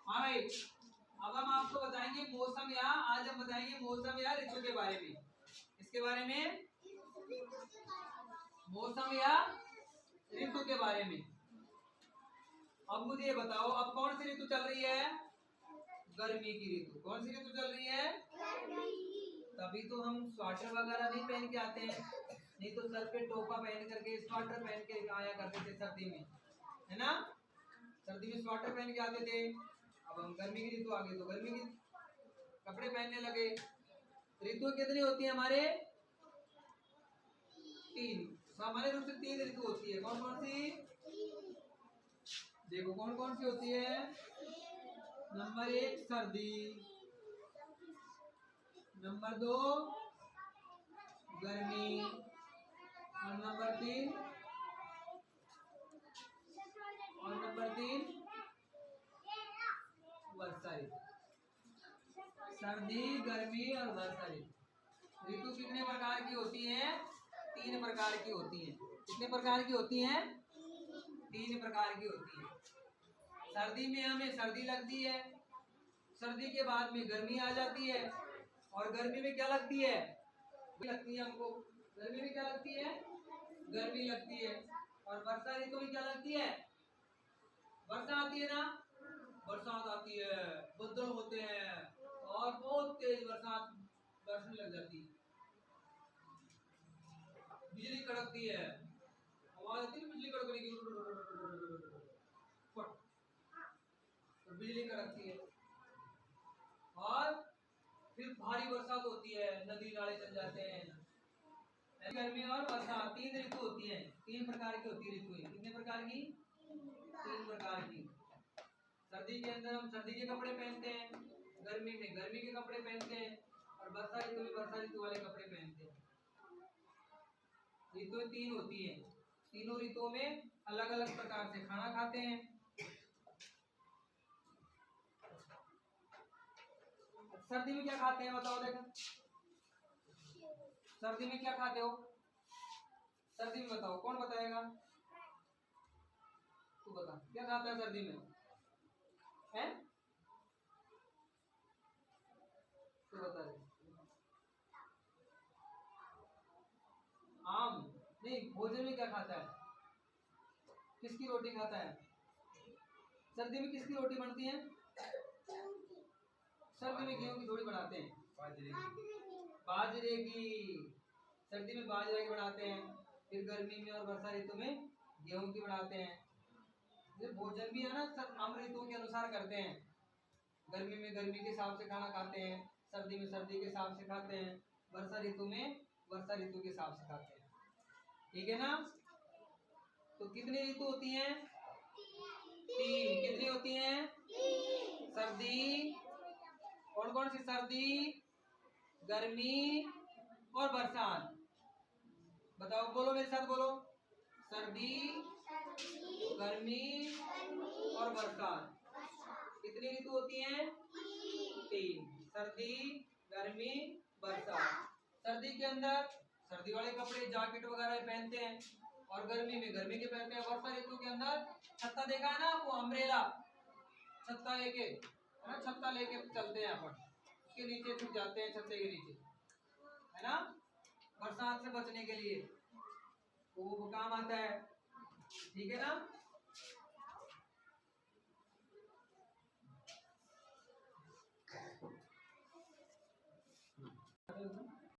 हाँ भाई, अब हम आपको बताएंगे मौसम या आज हम बताएंगे मौसम या ऋतु के बारे में। इसके बारे में मौसम या ऋतु के बारे में। अब मुझे ये बताओ, अब कौन सी ऋतु चल रही है? गर्मी की ऋतु। कौन सी ऋतु चल रही है? तभी तो हम स्वेटर वगैरह नहीं पहन के आते हैं, नहीं तो सर पे टोपा पहन करके स्वेटर पहन के आया करते थे सर्दी में, है ना? सर्दी में स्वेटर पहन के आते थे। अब हम गर्मी की ऋतु आ गई तो गर्मी के कपड़े पहनने लगे। ऋतु कितनी होती है हमारे? 3। सामान्य रूप से 3 ऋतु होती है। कौन कौन सी? देखो कौन कौन सी होती है। नंबर 1 सर्दी, नंबर 2 गर्मी और नंबर 3 वर्षा ऋतु। सर्दी, गर्मी और वर्षा ऋतु। ऋतु कितने प्रकार की होती है? 3 प्रकार की होती है। कितने प्रकार की होती है? 3 प्रकार की होती है। सर्दी में हमें सर्दी लगती है, सर्दी के बाद में गर्मी आ जाती है, और गर्मी में क्या लगती है? लगती है हमको। गर्मी में क्या लगती है? गर्मी लगती है। और वर्षा ऋतु में क्या लगती है? वर्षा आती है ना, बरसात आती है, बदल होते हैं और बहुत तेज बरसात बरसने लग जाती है, बिजली कड़कती है, आवाज आती है बिजली कड़कने की, तो बिजली कड़कती है। और फिर भारी बरसात होती है, नदी नाले चल जाते हैं। गर्मी और वर्षा 3 ऋतु होती है। 3 प्रकार की होती है ऋतुएं। कितने प्रकार की? 3 प्रकार की। सर्दी के अंदर हम सर्दी के कपड़े पहनते हैं, गर्मी में गर्मी के कपड़े पहनते हैं, और वर्षा ऋतु में वर्षा ऋतु वाले कपड़े पहनते हैं। ऋतुएं 3 होती है। तीनों ऋतुओं में अलग अलग प्रकार से खाना खाते हैं। सर्दी में क्या खाते हैं बताओ देखो, सर्दी में क्या खाते हो? सर्दी में बताओ, कौन बताएगा? तू बता, क्या खाता है सर्दी में? है तू बता दे। आम नहीं, भोजन में क्या खाता है? किसकी रोटी खाता है? सर्दी में किसकी रोटी बनती है? सर्दी में गेहूं की थोड़ी बनाते हैं, बाजरे की। सर्दी में बाजरे की बनाते हैं, फिर गर्मी में और वर्षा ऋतु में गेहूं की बनाते हैं। ये भोजन भी है ना, सब हम ऋतुओं के अनुसार करते हैं। गर्मी में गर्मी के हिसाब से खाना खाते हैं, सर्दी में सर्दी के हिसाब से खाते हैं, वर्षा ऋतु में वर्षा ऋतु के हिसाब से खाते हैं। ठीक है ना? तो कितनी ऋतु होती हैं? 3। कितनी होती हैं? सर्दी, कौन कौन सी? सर्दी, गर्मी और बरसात। बताओ, बोलो मेरे साथ बोलो। सर्दी, गर्मी और बरसात। कितनी ऋतु होती हैं? 3। सर्दी, गर्मी, बरसात। सर्दी के अंदर सर्दी वाले कपड़े जैकेट वगैरह पहनते हैं, और गर्मी में गर्मी के पहनते हैं। वर्षा ऋतु के अंदर छत्ता देखा है ना आपको? अम्ब्रेला, छत्ता लेके, है ना, छत्ता लेके चलते हैं अपन, उसके नीचे छुप जाते हैं, छत्ते के नीचे, है ना, बरसात से बचने के लिए, तो वो काम आता है। ठीक है ना?